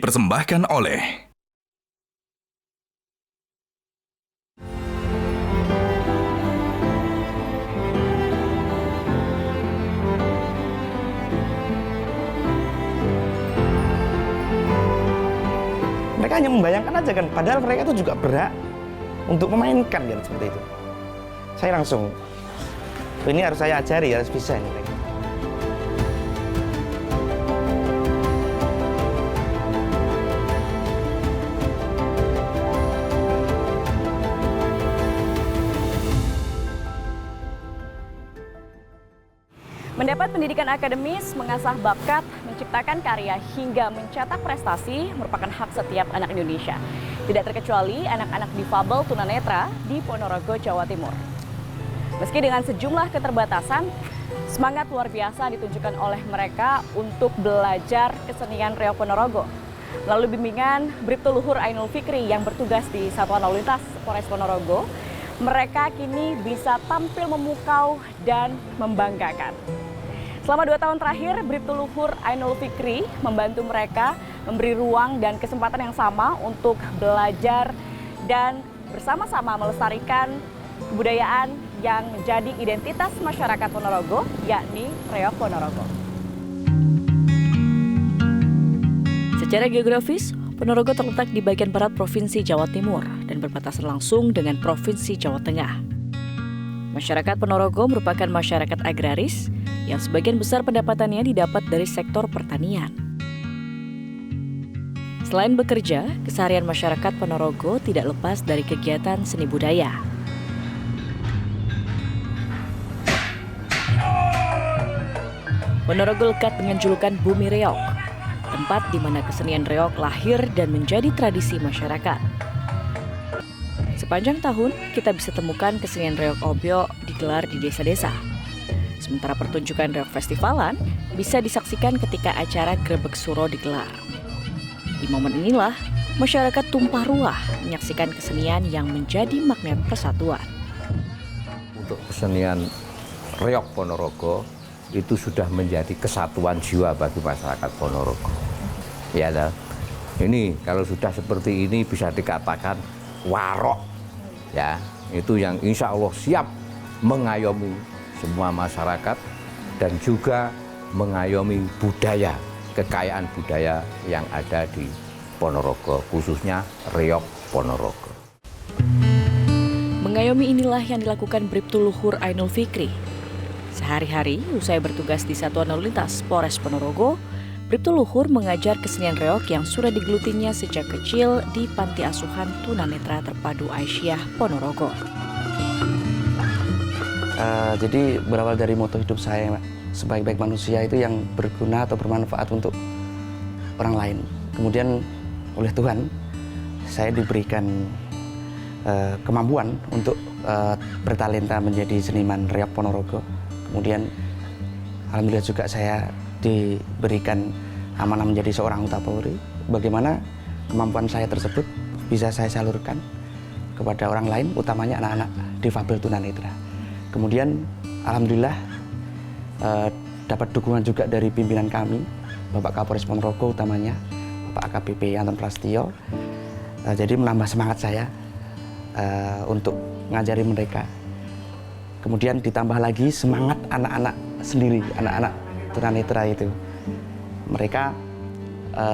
dipersembahkan oleh mereka hanya membayangkan aja kan, padahal mereka itu juga berhak untuk memainkan kan, seperti itu. Saya langsung, ini harus saya ajari, harus bisa ini mereka. Mendapat pendidikan akademis, mengasah bakat, menciptakan karya hingga mencetak prestasi merupakan hak setiap anak Indonesia. Tidak terkecuali anak-anak difabel tunanetra di Ponorogo, Jawa Timur. Meski dengan sejumlah keterbatasan, semangat luar biasa ditunjukkan oleh mereka untuk belajar kesenian reog Ponorogo. Melalui bimbingan Bribtu Luhur Ainul Fikri yang bertugas di Satuan Lalu Lintas Polres Ponorogo, mereka kini bisa tampil memukau dan membanggakan. Selama 2 tahun terakhir, Bribtu Luhur Ainul Fikri membantu mereka memberi ruang dan kesempatan yang sama untuk belajar dan bersama-sama melestarikan kebudayaan yang menjadi identitas masyarakat Ponorogo, yakni reog Ponorogo. Secara geografis, Ponorogo terletak di bagian barat Provinsi Jawa Timur dan berbatasan langsung dengan Provinsi Jawa Tengah. Masyarakat Ponorogo merupakan masyarakat agraris yang sebagian besar pendapatannya didapat dari sektor pertanian. Selain bekerja, keseharian masyarakat Ponorogo tidak lepas dari kegiatan seni budaya. Ponorogo lekat dengan julukan Bumi Reog, tempat di mana kesenian reog lahir dan menjadi tradisi masyarakat. Sepanjang tahun, kita bisa temukan kesenian reog obyo digelar di desa-desa. Sementara pertunjukan reog festivalan bisa disaksikan ketika acara Grebek Suro digelar. Di momen inilah, masyarakat tumpah ruah menyaksikan kesenian yang menjadi magnet persatuan. Untuk kesenian reog Ponorogo itu sudah menjadi kesatuan jiwa bagi masyarakat Ponorogo. Ya, ini kalau sudah seperti ini bisa dikatakan warok, ya, itu yang insya Allah siap mengayomi semua masyarakat dan juga mengayomi budaya, kekayaan budaya yang ada di Ponorogo, khususnya reog Ponorogo. Mengayomi inilah yang dilakukan Bribtu Luhur Ainul Fikri. Sehari-hari, usai bertugas di Satuan Lalu Lintas Polres Ponorogo, Bribtu Luhur mengajar kesenian reog yang sudah digelutinya sejak kecil di Panti Asuhan Tunanetra Terpadu Aisyah Ponorogo. Jadi berawal dari moto hidup saya, sebaik-baik manusia itu yang berguna atau bermanfaat untuk orang lain. Kemudian oleh Tuhan, saya diberikan kemampuan untuk bertalenta menjadi seniman reog Ponorogo. Kemudian alhamdulillah juga saya diberikan amanah menjadi seorang anggota Polri. Bagaimana kemampuan saya tersebut bisa saya salurkan kepada orang lain, utamanya anak-anak difabel tunanetra. Kemudian alhamdulillah dapat dukungan juga dari pimpinan kami, Bapak Kapolres Ponorogo utamanya, Bapak AKBP Anton Prastio. Jadi menambah semangat saya untuk ngajari mereka. Kemudian ditambah lagi semangat anak-anak sendiri, anak-anak tunanetra itu. Mereka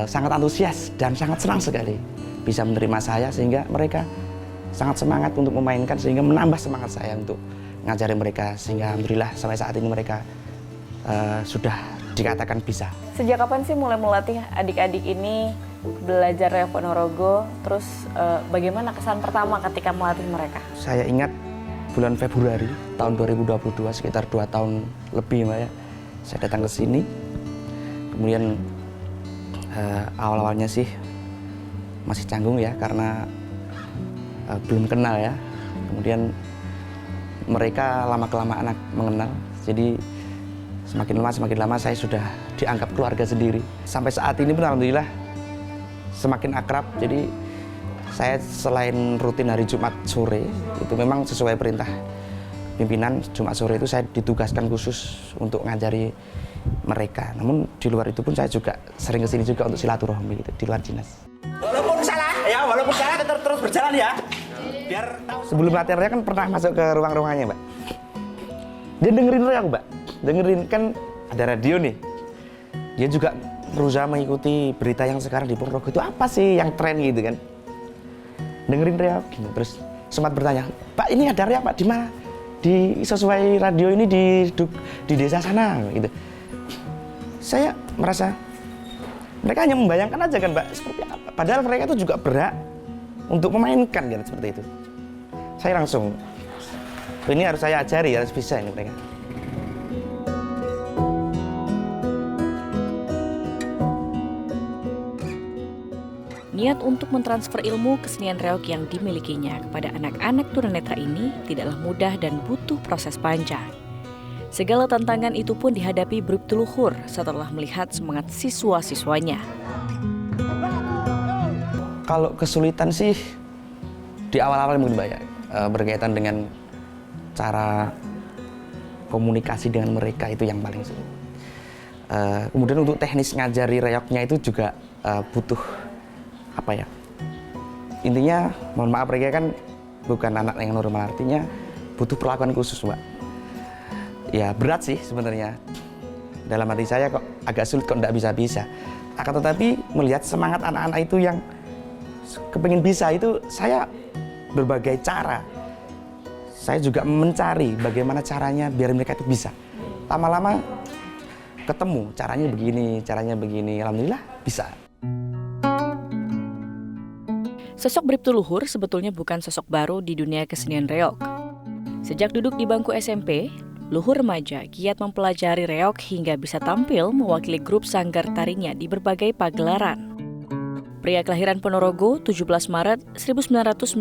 sangat antusias dan sangat senang sekali bisa menerima saya, sehingga mereka sangat semangat untuk memainkan, sehingga menambah semangat saya untuk ngajari mereka, sehingga alhamdulillah sampai saat ini mereka sudah dikatakan bisa. Sejak kapan sih mulai melatih adik-adik ini belajar reog Ponorogo? Terus bagaimana kesan pertama ketika melatih mereka? Saya ingat bulan Februari tahun 2022, sekitar 2 tahun lebih Mbak ya, saya datang ke sini. Kemudian awal-awalnya sih masih canggung ya, karena belum kenal ya. Kemudian mereka lama-kelamaan mengenal, jadi semakin lama saya sudah dianggap keluarga sendiri. Sampai saat ini pun alhamdulillah semakin akrab. Jadi saya selain rutin hari Jumat sore, itu memang sesuai perintah pimpinan, Jumat sore itu saya ditugaskan khusus untuk ngajari mereka. Namun di luar itu pun saya juga sering kesini juga untuk silaturahmi gitu, di luar dinas. Walaupun salah tetap terus berjalan ya. Biar tahu. Sebelum latihan reok kan pernah masuk ke ruang-ruangannya, Mbak. Dia dengerin reok, Mbak. Dengerin, kan ada radio nih. Dia juga berusaha mengikuti berita yang sekarang di Ponorogo itu apa sih yang tren gitu kan. Dengerin reok gitu. Terus sempat bertanya, "Pak, ini ada reok, Pak, di mana?" Di sesuai radio ini di desa sana gitu. Saya merasa mereka hanya membayangkan aja kan, Mbak, seperti apa. Padahal mereka itu juga berhak untuk memainkan kan seperti itu. Saya langsung, ini harus saya ajari, harus bisa ini mereka. Niat untuk mentransfer ilmu kesenian reog yang dimilikinya kepada anak-anak tunanetra ini tidaklah mudah dan butuh proses panjang. Segala tantangan itu pun dihadapi Bribtu Luhur setelah melihat semangat siswa-siswanya. Kalau kesulitan sih di awal-awal mungkin, Mbak, ya, berkaitan dengan cara komunikasi dengan mereka itu yang paling sulit. Kemudian untuk teknis ngajari reognya itu juga butuh apa ya? Intinya, mohon maaf, mereka kan bukan anak yang normal, artinya butuh perlakuan khusus, Mbak. Ya berat sih sebenarnya. Dalam hati saya kok agak sulit, kok nggak bisa-bisa. Akan tetapi melihat semangat anak-anak itu yang kepingin bisa itu, saya berbagai cara. Saya juga mencari bagaimana caranya biar mereka itu bisa. Lama-lama ketemu caranya begini. Alhamdulillah bisa. Sosok Bribtu Luhur sebetulnya bukan sosok baru di dunia kesenian reog. Sejak duduk di bangku SMP, Luhur remaja giat mempelajari reog hingga bisa tampil mewakili grup sanggar tarinya di berbagai pagelaran. Pria kelahiran Ponorogo 17 Maret 1995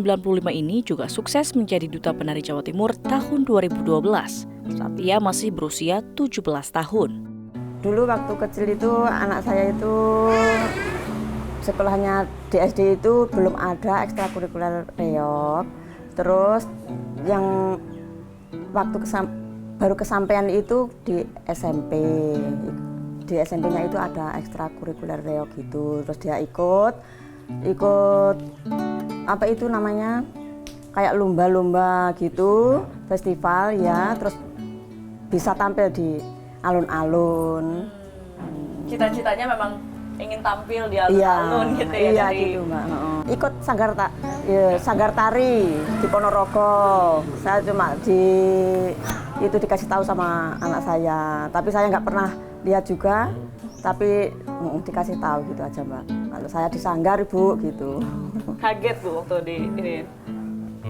ini juga sukses menjadi Duta Penari Jawa Timur tahun 2012 saat ia masih berusia 17 tahun. Dulu waktu kecil itu anak saya itu sekolahnya di SD itu belum ada ekstrakurikuler reog. Terus yang waktu baru kesampaian itu di SMP. Di SMP-nya itu ada ekstrakurikuler reog gitu. Terus dia ikut apa itu namanya? Kayak lomba-lomba gitu, festival ya, terus bisa tampil di alun-alun. Cita-citanya memang ingin tampil di alun-alun gitu ya? Iya gitu, Mbak. Ikut sanggar tari di Ponorogo. Saya cuma itu dikasih tahu sama anak saya, tapi saya nggak pernah lihat juga, tapi dikasih tahu gitu aja, Mbak. Kalau saya di sanggar, Ibu, gitu. Kaget Bu waktu di ini?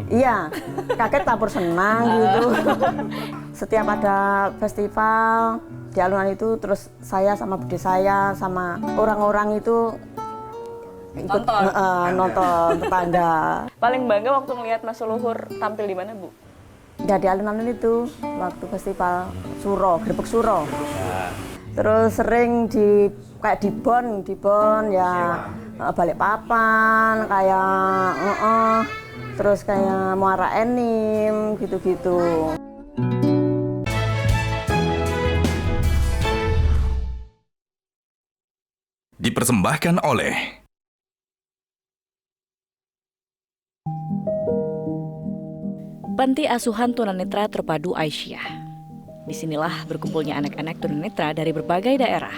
Iya, kaget campur senang gitu. Setiap ada festival di alun-alun itu, terus saya sama bude saya sama orang-orang itu ikut nonton tetangga. Paling bangga waktu melihat Mas Luhur tampil di mana, Bu? Ya di alun-alun itu waktu festival Suro, Grebek Suro. Terus sering kayak di Bon ya, Balikpapan kayak terus kayak Muara Enim gitu-gitu. Dipersembahkan oleh Panti Asuhan Tunanetra Terpadu Aisyah. Disinilah berkumpulnya anak-anak tunanetra dari berbagai daerah.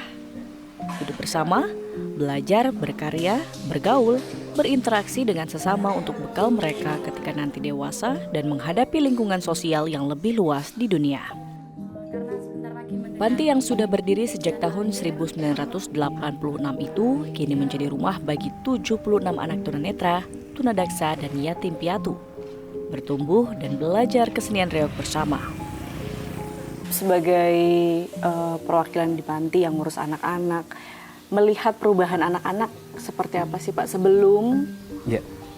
Hidup bersama, belajar, berkarya, bergaul, berinteraksi dengan sesama untuk bekal mereka ketika nanti dewasa dan menghadapi lingkungan sosial yang lebih luas di dunia. Panti yang sudah berdiri sejak tahun 1986 itu kini menjadi rumah bagi 76 anak tunanetra, tunadaksa, dan yatim piatu. Bertumbuh dan belajar kesenian reog bersama. Sebagai perwakilan di panti yang ngurus anak-anak, melihat perubahan anak-anak seperti apa sih, Pak, sebelum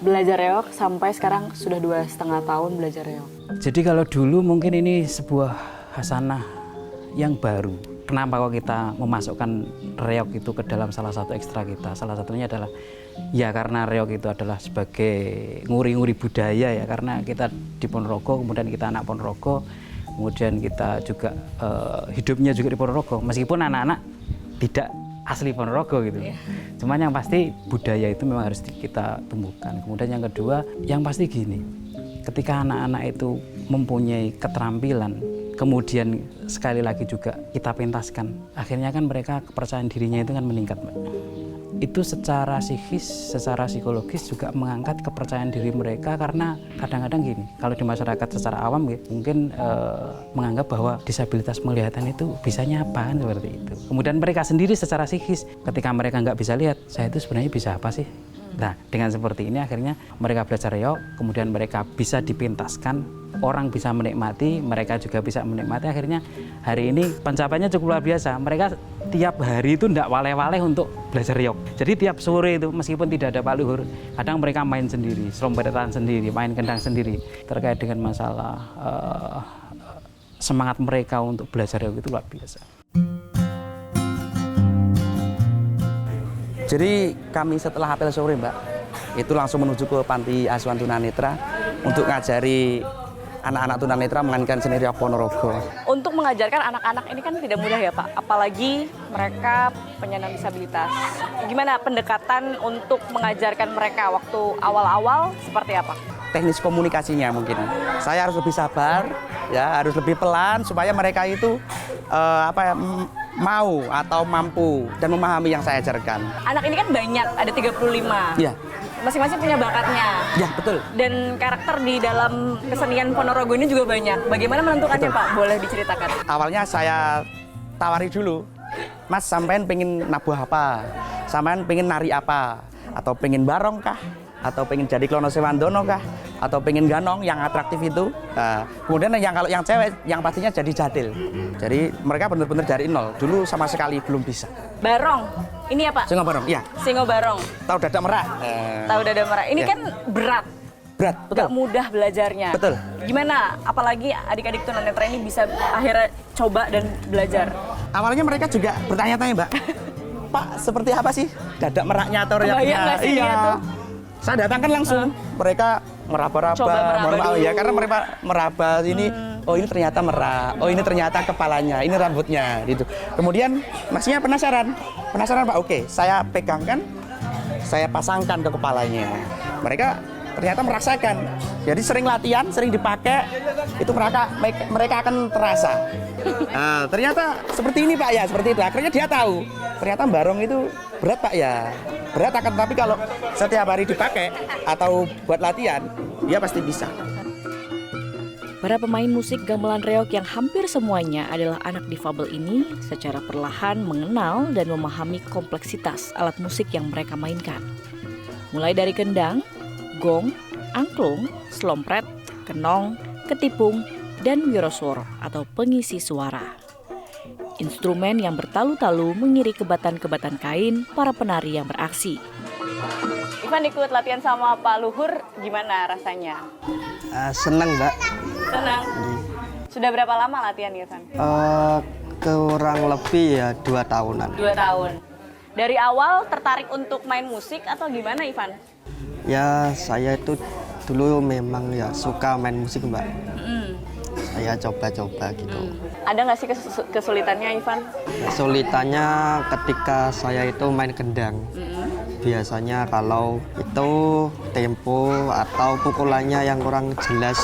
belajar reog sampai sekarang sudah 2,5 tahun belajar reog? Jadi kalau dulu mungkin ini sebuah hasanah yang baru kenapa kok kita memasukkan reog itu ke dalam salah satu ekstra kita? Salah satunya adalah ya karena reog itu adalah sebagai nguri-nguri budaya ya, karena kita di Ponorogo, kemudian kita anak Ponorogo, kemudian kita juga hidupnya juga di Ponorogo, meskipun anak-anak tidak asli Ponorogo gitu. Cuman yang pasti budaya itu memang harus kita tumbuhkan. Kemudian yang kedua, yang pasti gini, ketika anak-anak itu mempunyai keterampilan, kemudian sekali lagi juga kita pentaskan, akhirnya kan mereka kepercayaan dirinya itu kan meningkat, Mbak. Itu secara psikis, secara psikologis juga mengangkat kepercayaan diri mereka, karena kadang-kadang gini, kalau di masyarakat secara awam mungkin menganggap bahwa disabilitas penglihatan itu bisanya apa kan, seperti itu. Kemudian mereka sendiri secara psikis, ketika mereka nggak bisa lihat, saya itu sebenarnya bisa apa sih? Nah, dengan seperti ini akhirnya mereka belajar reog, kemudian mereka bisa dipentaskan, orang bisa menikmati, mereka juga bisa menikmati. Akhirnya hari ini pencapaiannya cukup luar biasa. Mereka tiap hari itu tidak waleh-waleh untuk belajar reog. Jadi tiap sore itu meskipun tidak ada Pak Luhur, kadang mereka main sendiri, selompetan sendiri, main kendang sendiri. Terkait dengan masalah semangat mereka untuk belajar reog itu luar biasa. Jadi kami setelah apel sore, Mbak, itu langsung menuju ke panti asuhan tunanetra untuk ngajari anak-anak tunanetra memainkan seni reog Ponorogo. Untuk mengajarkan anak-anak ini kan tidak mudah ya Pak, apalagi mereka penyandang disabilitas. Gimana pendekatan untuk mengajarkan mereka waktu awal-awal seperti apa? Teknis komunikasinya mungkin. Saya harus lebih sabar, ya, harus lebih pelan supaya mereka itu mau atau mampu dan memahami yang saya ajarkan. Anak ini kan banyak, ada 35. Iya. Masing-masing punya bakatnya. Ya, betul. Dan karakter di dalam kesenian Ponorogo ini juga banyak. Bagaimana menentukannya, Betul. Pak? Boleh diceritakan. Awalnya saya tawari dulu, Mas, sampean pengen nabuh apa? Sampean pengen nari apa? Atau pengen barong kah? Atau pengen jadi Klono Sewandono kah? Atau pengen ganong yang atraktif itu? Nah, kemudian kalau yang cewek, yang pastinya jadi jadil. Jadi mereka benar-benar dari nol. Dulu sama sekali belum bisa. Barong, ini ya Pak? Singo barong, iya. Singo barong. Tahu dadak merak? Tahu dada merah. Ini Ya. kan berat. Berat, betul. Gak mudah belajarnya. Betul. Gimana? Apalagi adik-adik tunanetra ini bisa akhirnya coba dan belajar. Awalnya mereka juga bertanya-tanya, Mbak. Pak, seperti apa sih dadak meraknya atau Kebayang reognya? nggak sih dia tuh? Saya datangkan langsung. Mereka meraba-raba, Coba meraba dulu. ya, karena mereka meraba ini. Oh, ini ternyata merak. Oh, ini ternyata kepalanya. Ini rambutnya, gitu. Kemudian maksudnya penasaran Pak. Oke, saya pegangkan, saya pasangkan ke kepalanya. Mereka ternyata merasakan. Jadi sering latihan, sering dipakai, itu mereka akan terasa. Nah, ternyata seperti ini Pak ya, seperti itu. Akhirnya dia tahu. Ternyata barong itu berat Pak ya. Berat akan, tapi kalau setiap hari dipakai atau buat latihan, dia pasti bisa. Para pemain musik gamelan reog yang hampir semuanya adalah anak difabel ini secara perlahan mengenal dan memahami kompleksitas alat musik yang mereka mainkan. Mulai dari kendang, gong, angklung, slompret, kenong, ketipung, dan wiroswara atau pengisi suara. Instrumen yang bertalu-talu mengiringi kebatan-kebatan kain para penari yang beraksi. Ivan ikut latihan sama Pak Luhur, gimana rasanya? Senang, Mbak. Senang. Sudah berapa lama latihan, Ivan? Kurang lebih ya 2 tahunan. 2 tahun. Dari awal tertarik untuk main musik atau gimana, Ivan? Ya, saya itu dulu memang ya suka main musik, Mbak. Saya coba-coba gitu. Ada nggak sih kesulitannya, Ivan? Kesulitannya ketika saya itu main kendang. Biasanya kalau itu tempo atau pukulannya yang kurang jelas.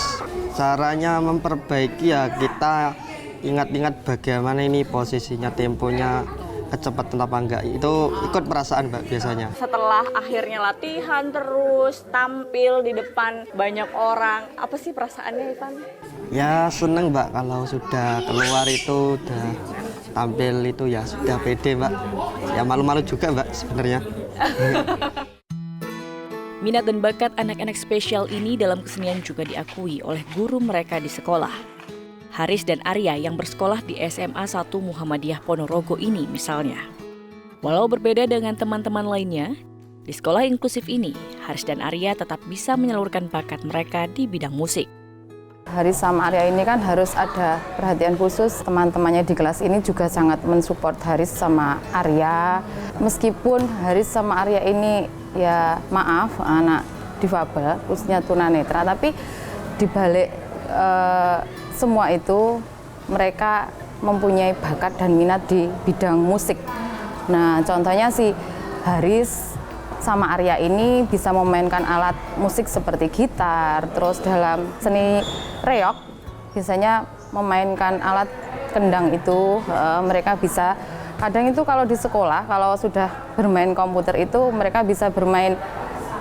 Caranya memperbaiki ya kita ingat-ingat bagaimana ini posisinya, temponya, kecepatan apa enggak. Itu ikut perasaan, Mbak, biasanya. Setelah akhirnya latihan terus, tampil di depan banyak orang, apa sih perasaannya, Ivan? Ya seneng, Mbak, kalau sudah keluar itu udah tampil itu ya sudah pede, Mbak. Ya malu-malu juga, Mbak, sebenarnya. Minat dan bakat anak-anak spesial ini dalam kesenian juga diakui oleh guru mereka di sekolah. Haris dan Arya yang bersekolah di SMA 1 Muhammadiyah Ponorogo ini misalnya. Walau berbeda dengan teman-teman lainnya, di sekolah inklusif ini, Haris dan Arya tetap bisa menyalurkan bakat mereka di bidang musik. Haris sama Arya ini kan harus ada perhatian khusus. Teman-temannya di kelas ini juga sangat mensupport Haris sama Arya. Meskipun Haris sama Arya ini ya maaf anak difabel, khususnya tunanetra, tapi dibalik semua itu mereka mempunyai bakat dan minat di bidang musik. Nah, contohnya si Haris sama Arya ini bisa memainkan alat musik seperti gitar, terus dalam seni reog biasanya memainkan alat kendang itu mereka bisa, kadang itu kalau di sekolah kalau sudah bermain komputer itu mereka bisa bermain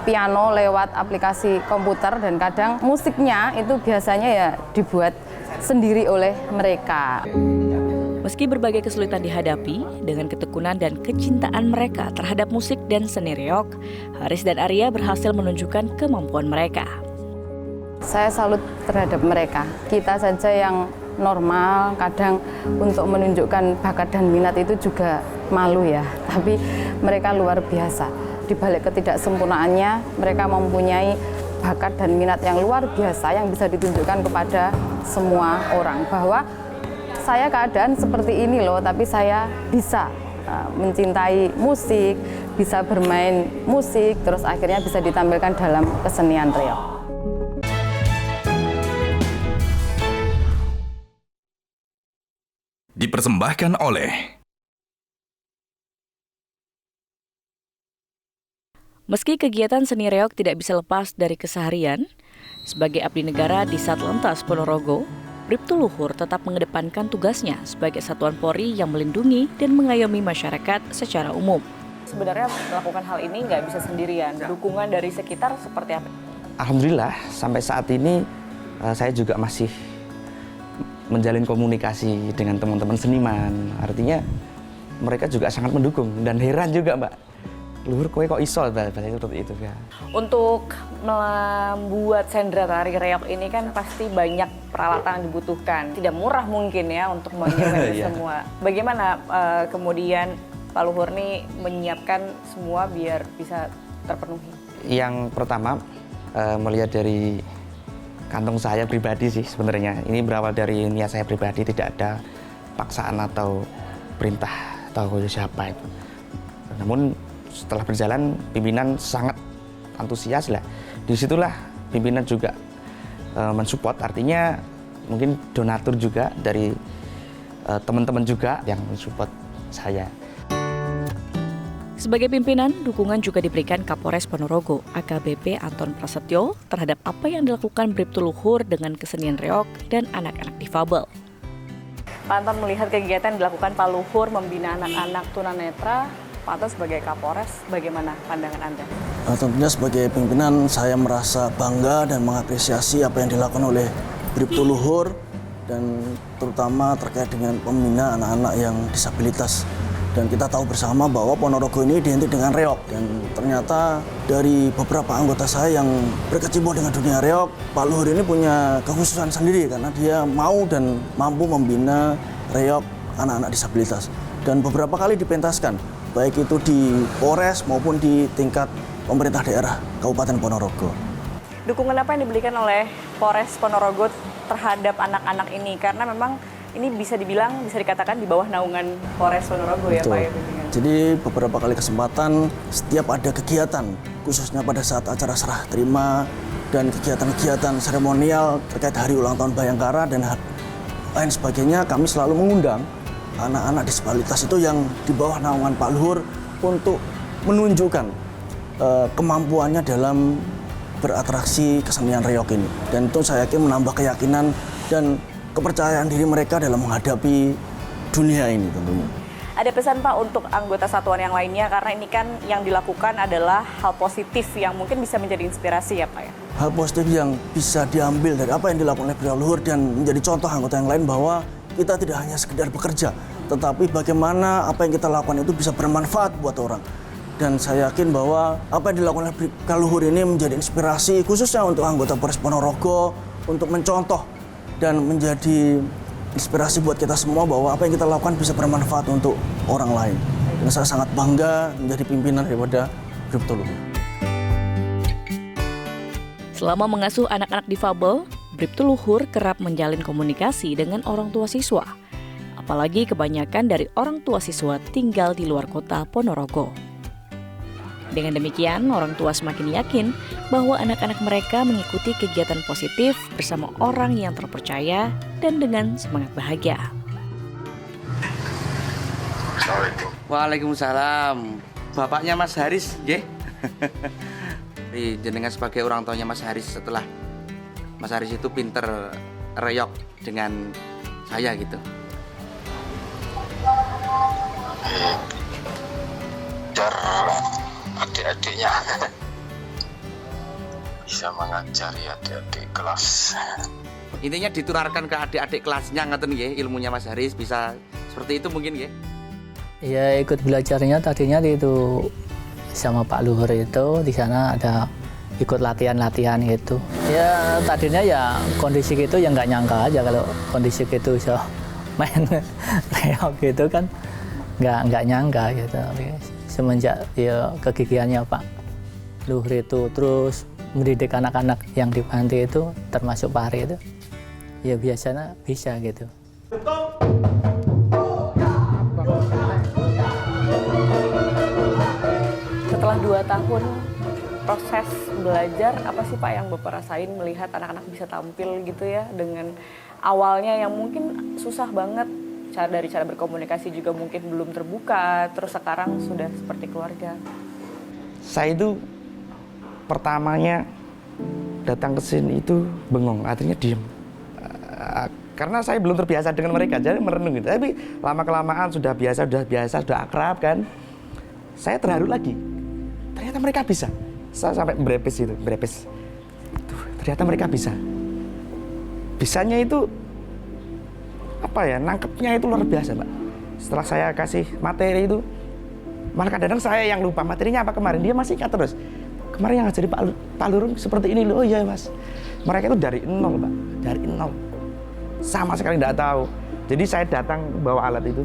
piano lewat aplikasi komputer, dan kadang musiknya itu biasanya ya dibuat sendiri oleh mereka. Meski berbagai kesulitan dihadapi, dengan ketekunan dan kecintaan mereka terhadap musik dan seni reog, Haris dan Arya berhasil menunjukkan kemampuan mereka. Saya salut terhadap mereka. Kita saja yang normal, kadang untuk menunjukkan bakat dan minat itu juga malu ya. Tapi mereka luar biasa. Di balik ketidaksempurnaannya, mereka mempunyai bakat dan minat yang luar biasa yang bisa ditunjukkan kepada semua orang. Bahwa saya keadaan seperti ini loh, tapi saya bisa mencintai musik, bisa bermain musik, terus akhirnya bisa ditampilkan dalam kesenian reog. Dipersembahkan oleh Meski kegiatan seni reog tidak bisa lepas dari keseharian, sebagai abdi negara di Satlantas Ponorogo, Bribtu Luhur tetap mengedepankan tugasnya sebagai satuan Polri yang melindungi dan mengayomi masyarakat secara umum. Sebenarnya melakukan hal ini nggak bisa sendirian, dukungan dari sekitar seperti apa? Alhamdulillah sampai saat ini saya juga masih menjalin komunikasi dengan teman-teman seniman. Artinya mereka juga sangat mendukung dan heran juga, Mbak. Luhur kowe kok iso seperti itu ya. Untuk membuat sendera tari reog ini kan pasti banyak peralatan yang dibutuhkan. Tidak murah mungkin ya untuk menyiapkan itu semua. Bagaimana kemudian Pak Luhur nih menyiapkan semua biar bisa terpenuhi? Yang pertama melihat dari kantong saya pribadi sih sebenarnya. Ini berawal dari niat saya pribadi, tidak ada paksaan atau perintah atau siapa itu. Namun setelah berjalan, pimpinan sangat antusias lah. Disitulah pimpinan juga mensupport, artinya mungkin donatur juga dari teman-teman juga yang mensupport saya. Sebagai pimpinan, dukungan juga diberikan Kapolres Ponorogo, AKBP Anton Prasetyo, terhadap apa yang dilakukan Bribtu Luhur dengan kesenian reog dan anak-anak difabel. Pak Anton, melihat kegiatan yang dilakukan Pak Luhur membina anak-anak tunanetra, Pak Anton sebagai Kapolres, bagaimana pandangan Anda? Tentunya sebagai pimpinan saya merasa bangga dan mengapresiasi apa yang dilakukan oleh Bribtu Luhur dan terutama terkait dengan pembina anak-anak yang disabilitas. Dan kita tahu bersama bahwa Ponorogo ini identik dengan reog, dan ternyata dari beberapa anggota saya yang berkecimpung dengan dunia reog, Pak Luhur ini punya kekhususan sendiri karena dia mau dan mampu membina reog anak-anak disabilitas. Dan beberapa kali dipentaskan, baik itu di Polres maupun di tingkat pemerintah daerah Kabupaten Ponorogo. Dukungan apa yang diberikan oleh Polres Ponorogo terhadap anak-anak ini? Karena memang ini bisa dibilang, bisa dikatakan di bawah naungan Polres Ponorogo. Betul. Ya Pak ya. Jadi beberapa kali kesempatan setiap ada kegiatan, khususnya pada saat acara serah terima dan kegiatan-kegiatan seremonial terkait hari ulang tahun Bayangkara dan lain sebagainya, kami selalu mengundang anak-anak disabilitas itu yang di bawah naungan Pak Luhur untuk menunjukkan kemampuannya dalam beratraksi kesenian reog ini. Dan itu saya yakin menambah keyakinan dan kepercayaan diri mereka dalam menghadapi dunia ini tentunya. Ada pesan Pak untuk anggota satuan yang lainnya, karena ini kan yang dilakukan adalah hal positif yang mungkin bisa menjadi inspirasi ya Pak ya? Hal positif yang bisa diambil dari apa yang dilakukan oleh Pak Luhur dan menjadi contoh anggota yang lain bahwa kita tidak hanya sekedar bekerja, tetapi bagaimana apa yang kita lakukan itu bisa bermanfaat buat orang. Dan saya yakin bahwa apa yang dilakukan oleh Pak Luhur ini menjadi inspirasi khususnya untuk anggota Polres Ponorogo untuk mencontoh dan menjadi inspirasi buat kita semua bahwa apa yang kita lakukan bisa bermanfaat untuk orang lain. Dan saya sangat bangga menjadi pimpinan daripada Bribtu Luhur. Selama mengasuh anak-anak difabel, Bribtu Luhur kerap menjalin komunikasi dengan orang tua siswa. Apalagi kebanyakan dari orang tua siswa tinggal di luar kota Ponorogo. Dengan demikian, orang tua semakin yakin bahwa anak-anak mereka mengikuti kegiatan positif bersama orang yang terpercaya dan dengan semangat bahagia. Waalaikumsalam. Bapaknya Mas Haris, nggih. Jenengan sebagai orang tuanya Mas Haris, setelah Mas Haris itu pinter reyok dengan saya gitu. Biar adik-adiknya bisa mengajari adik-adik kelas. Intinya ditularkan ke adik-adik kelasnya, ngeten nggih, ilmunya Mas Haris bisa seperti itu mungkin nggih. Ya ikut belajarnya tadinya itu sama Pak Luhur itu, di sana ada ikut latihan-latihan gitu. Ya tadinya ya kondisi gitu ya nggak nyangka aja kalau kondisi gitu bisa main reok gitu kan, nggak nyangka gitu. Semenjak ya kegigihannya Pak Luhur itu terus mendidik anak-anak yang di panti itu, termasuk Pak Hari itu, ya biasanya bisa gitu. Setelah 2 tahun proses belajar, apa sih Pak yang Bapak rasain melihat anak-anak bisa tampil gitu ya, dengan awalnya yang mungkin susah banget, dari cara berkomunikasi juga mungkin belum terbuka, terus sekarang sudah seperti keluarga. Saya itu pertamanya datang ke sini itu bengong, artinya diem. Karena saya belum terbiasa dengan mereka, jadi merenung gitu. Tapi lama-kelamaan sudah biasa, sudah akrab kan. Saya terharu lagi. Ternyata mereka bisa. Saya sampai berepes. Ternyata mereka bisa. Bisanya itu apa ya, nangkepnya itu luar biasa, Mbak. Setelah saya kasih materi itu, malah kadang-kadang saya yang lupa materinya apa kemarin, dia masih ingat terus. Kemarin yang ngajari Pak Luhur seperti ini loh. Oh iya Mas. Mereka itu dari nol, Mbak. Dari nol. Sama sekali tidak tahu. Jadi saya datang bawa alat itu.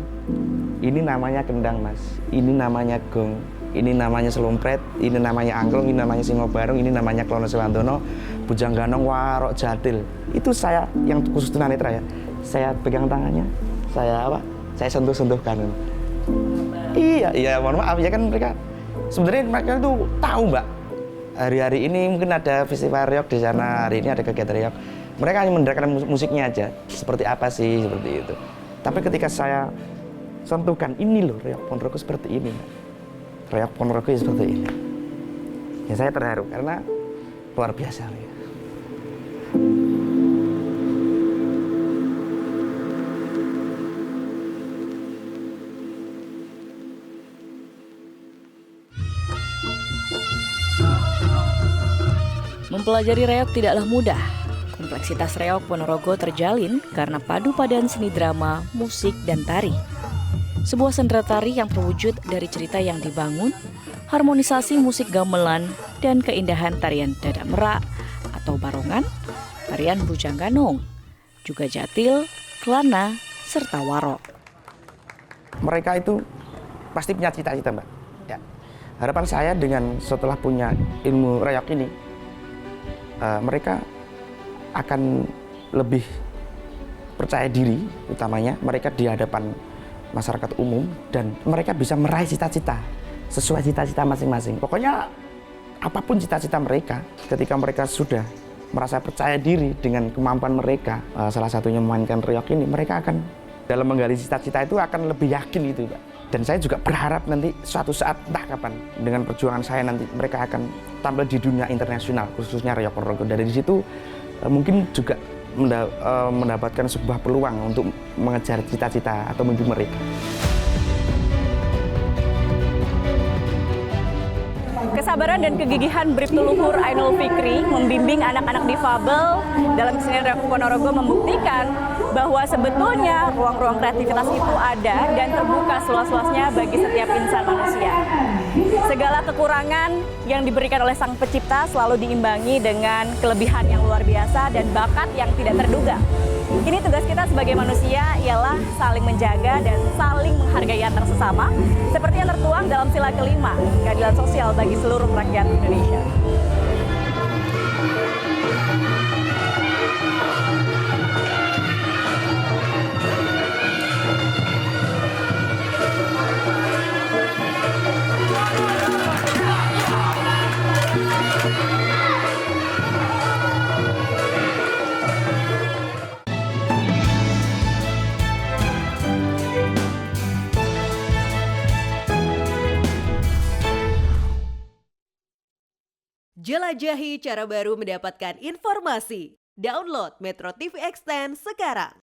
Ini namanya kendang, Mas. Ini namanya gong. Ini namanya selompret. Ini namanya angklung. Ini namanya singobarong. Ini namanya klono sewandono. Bujang ganong, warok jadil. Itu saya yang khusus tunanetra ya. Saya pegang tangannya. Saya sentuh-sentuhkan. Iya, mohon maaf ya kan mereka. Sebenarnya mereka itu tahu, Mbak. Hari-hari ini mungkin ada festival reok di sana. Hari ini ada kegiatan reok. Mereka hanya mendengarkan musiknya aja. Seperti apa sih, seperti itu. Tapi ketika saya sentuhkan, ini loh reok Ponorogo seperti ini. Reok Ponorogo seperti ini. Ya saya terharu karena luar biasa. Ya. Mempelajari reok tidaklah mudah. Kompleksitas reok Ponorogo terjalin karena padu padan seni drama, musik, dan tari. Sebuah sendera tari yang terwujud dari cerita yang dibangun, harmonisasi musik gamelan, dan keindahan tarian dadak merak atau barongan, tarian bujang ganong, juga jatil, kelana, serta warok. Mereka itu pasti punya cita-cita, Mbak. Ya. Harapan saya dengan setelah punya ilmu reok ini, mereka akan lebih percaya diri, utamanya mereka di hadapan masyarakat umum, dan mereka bisa meraih cita-cita sesuai cita-cita masing-masing. Pokoknya apapun cita-cita mereka, ketika mereka sudah merasa percaya diri dengan kemampuan mereka, salah satunya memainkan reok ini, mereka akan dalam menggali cita-cita itu akan lebih yakin itu, Pak. Dan saya juga berharap nanti suatu saat, entah kapan, dengan perjuangan saya nanti mereka akan tampil di dunia internasional, khususnya reok Ponorogo. Dari situ mungkin juga mendapatkan sebuah peluang untuk mengejar cita-cita atau mimpi mereka. Kesabaran dan kegigihan Bribtu Luhur Ainul Fikri membimbing anak-anak difabel dalam kesenian reok Ponorogo membuktikan bahwa sebetulnya ruang-ruang kreativitas itu ada dan terbuka seluas-luasnya bagi setiap insan manusia. Segala kekurangan yang diberikan oleh Sang Pencipta selalu diimbangi dengan kelebihan yang luar biasa dan bakat yang tidak terduga. Kini tugas kita sebagai manusia ialah saling menjaga dan saling menghargai antar sesama, seperti yang tertuang dalam sila kelima, keadilan sosial bagi seluruh rakyat Indonesia. Jelajahi cara baru mendapatkan informasi. Download Metro TV Extend sekarang.